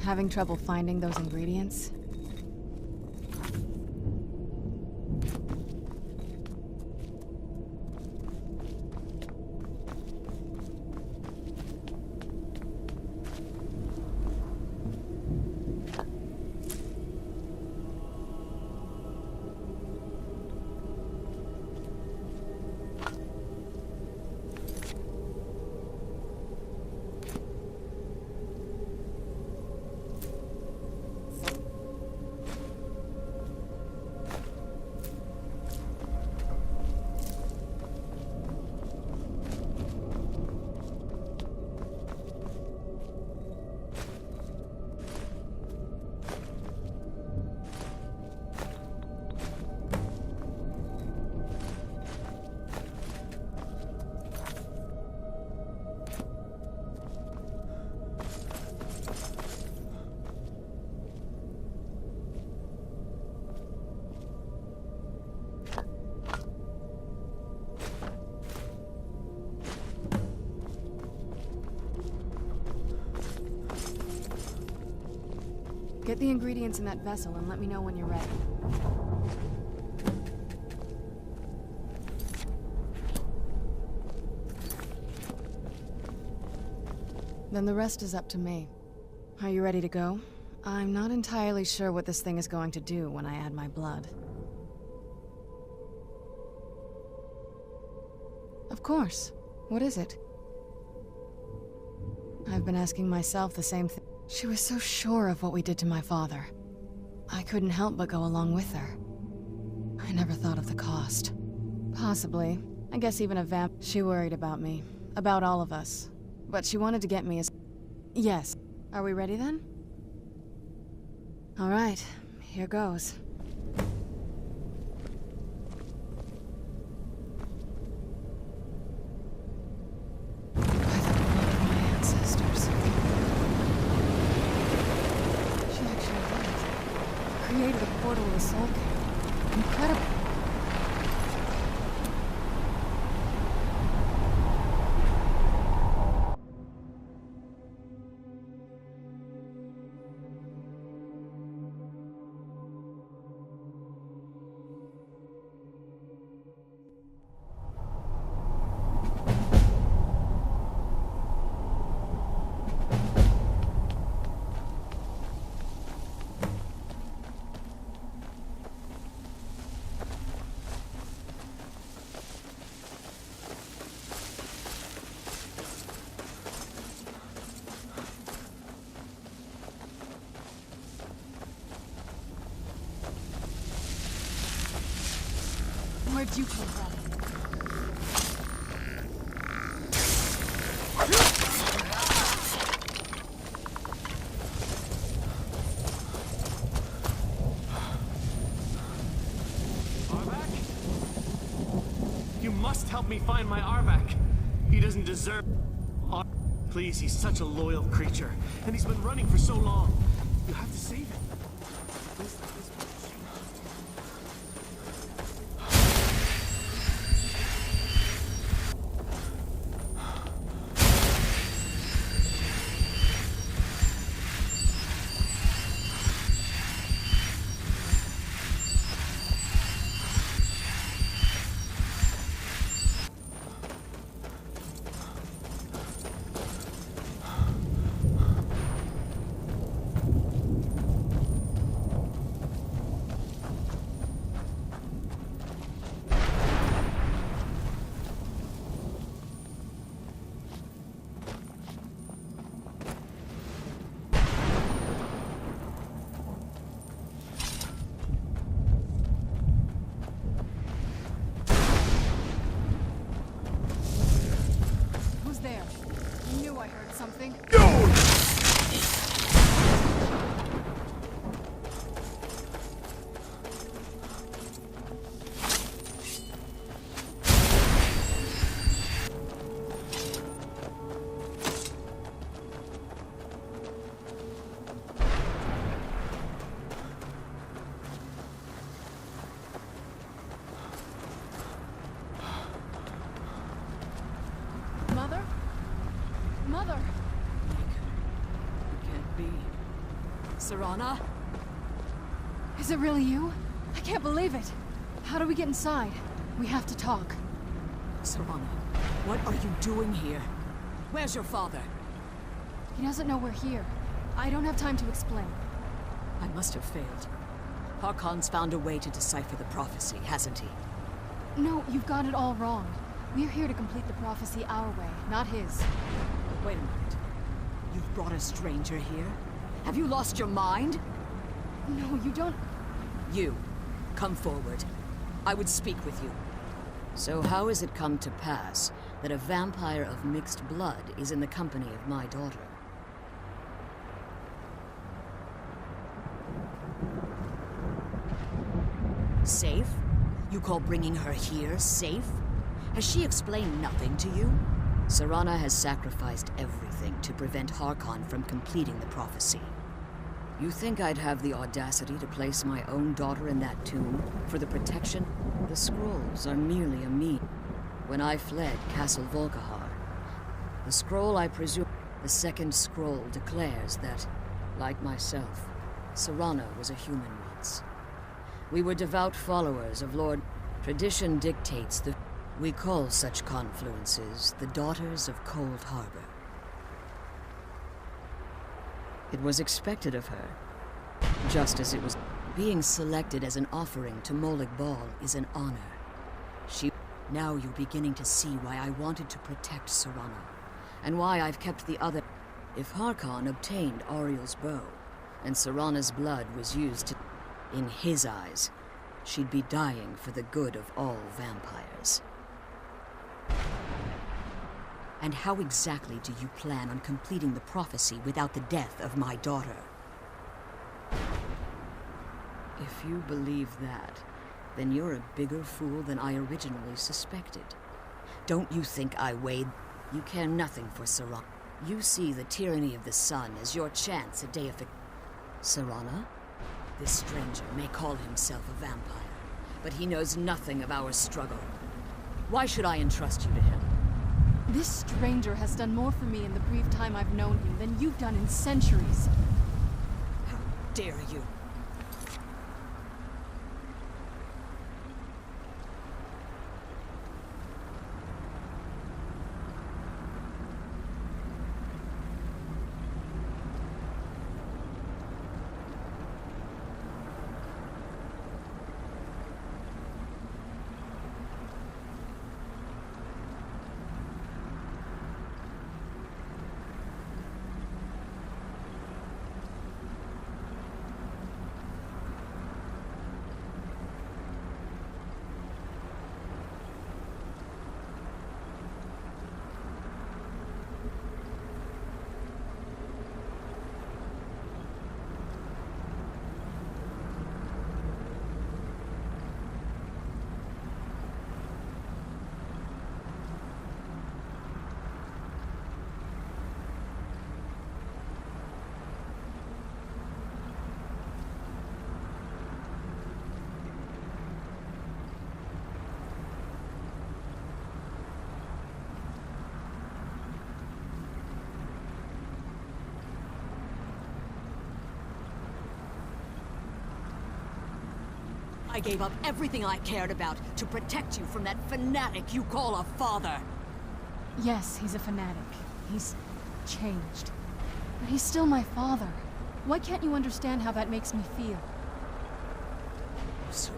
Having trouble finding those ingredients? Get the ingredients in that vessel and let me know when you're ready. Then the rest is up to me. Are you ready to go? I'm not entirely sure what this thing is going to do when I add my blood. Of course. What is it? I've been asking myself the same thing. She was so sure of what we did to my father. I couldn't help but go along with her. I never thought of the cost. Possibly. I guess even a vamp. She worried about me. About all of us. But she wanted to get me as... Yes. Are we ready then? All right. Here goes. Created a portal with a soul cave. Incredible. Where'd you come from? Arvak? You must help me find my Arvak. He doesn't deserve... Please, he's such a loyal creature, and he's been running for so long. You have to save him. Please let this be. Something? Mother? Mother! Serana? Is it really you? I can't believe it. How do we get inside? We have to talk. Serana, what are you doing here? Where's your father? He doesn't know we're here. I don't have time to explain. I must have failed. Harkon's found a way to decipher the prophecy, hasn't he? No, you've got it all wrong. We're here to complete the prophecy our way, not his. Wait a minute. You've brought a stranger here? Have you lost your mind? No, you don't... You, come forward. I would speak with you. So how has it come to pass that a vampire of mixed blood is in the company of my daughter? Safe? You call bringing her here safe? Has she explained nothing to you? Serana has sacrificed everything to prevent Harkon from completing the prophecy. You think I'd have the audacity to place my own daughter in that tomb for the protection? The scrolls are merely a means. When I fled Castle Volkihar, the scroll, I presume, the second scroll declares that, like myself, Serana was a human once. We were devout followers of Lord. Tradition dictates that we call such confluences the Daughters of Cold Harbor. It was expected of her, just as it was. Being selected as an offering to Molag Bal is an honor. Now you're beginning to see why I wanted to protect Serana, and why I've kept the other. If Harkon obtained Ariel's bow, and Serana's blood was used to... In his eyes, she'd be dying for the good of all vampires. And how exactly do you plan on completing the prophecy without the death of my daughter? If you believe that, then you're a bigger fool than I originally suspected. Don't you think I weighed... You care nothing for Serana. You see the tyranny of the sun as your chance at deification. Serana? This stranger may call himself a vampire, but he knows nothing of our struggle. Why should I entrust you to him? This stranger has done more for me in the brief time I've known him than you've done in centuries. How dare you? I gave up everything I cared about to protect you from that fanatic you call a father. Yes, he's a fanatic. He's changed. But he's still my father. Why can't you understand how that makes me feel? So,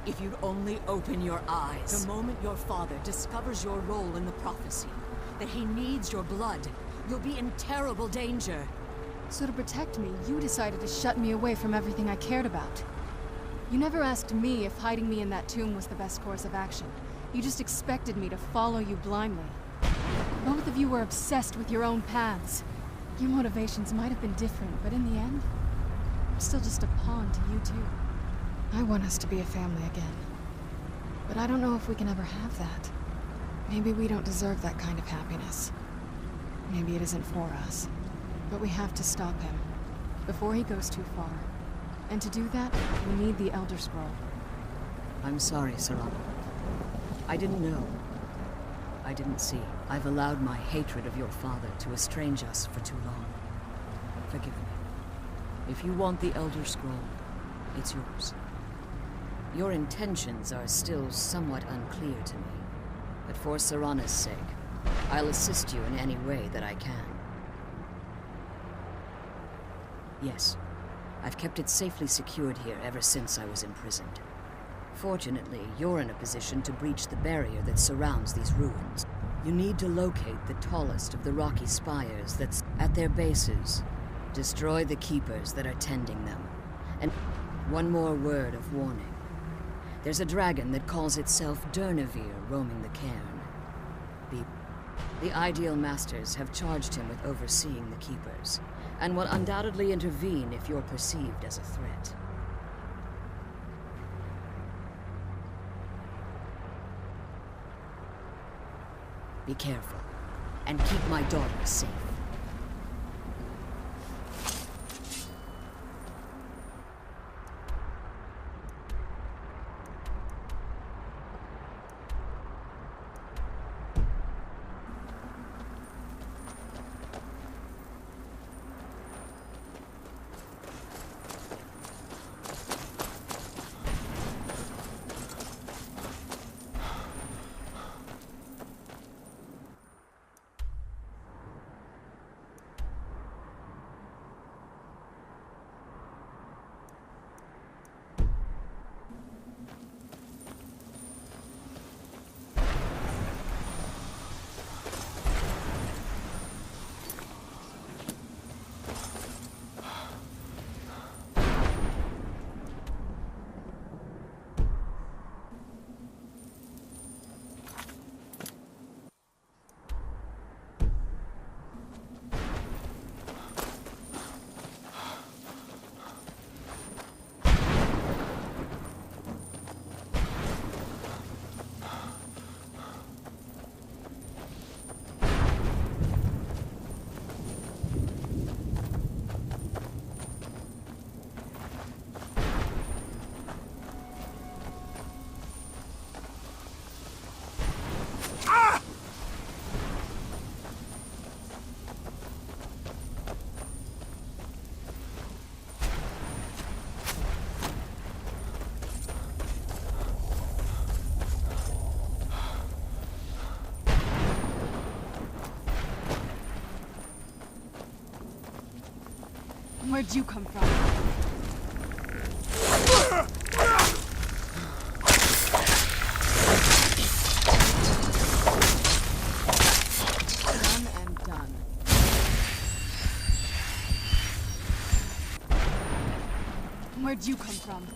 if you'd only open your eyes. The moment your father discovers your role in the prophecy, that he needs your blood, you'll be in terrible danger. So to protect me, you decided to shut me away from everything I cared about. You never asked me if hiding me in that tomb was the best course of action. You just expected me to follow you blindly. Both of you were obsessed with your own paths. Your motivations might have been different, but in the end, I'm still just a pawn to you two. I want us to be a family again. But I don't know if we can ever have that. Maybe we don't deserve that kind of happiness. Maybe it isn't for us. But we have to stop him, before he goes too far. And to do that, we need the Elder Scroll. I'm sorry, Serana. I didn't know. I didn't see. I've allowed my hatred of your father to estrange us for too long. Forgive me. If you want the Elder Scroll, it's yours. Your intentions are still somewhat unclear to me, but for Serana's sake, I'll assist you in any way that I can. Yes, I've kept it safely secured here ever since I was imprisoned. Fortunately, you're in a position to breach the barrier that surrounds these ruins. You need to locate the tallest of the rocky spires that's at their bases. Destroy the keepers that are tending them. And one more word of warning. There's a dragon that calls itself Durnevere roaming the cairn. The Ideal Masters have charged him with overseeing the keepers, and will undoubtedly intervene if you're perceived as a threat. Be careful, and keep my daughter safe. Where'd you come from? Done and done. Where'd you come from?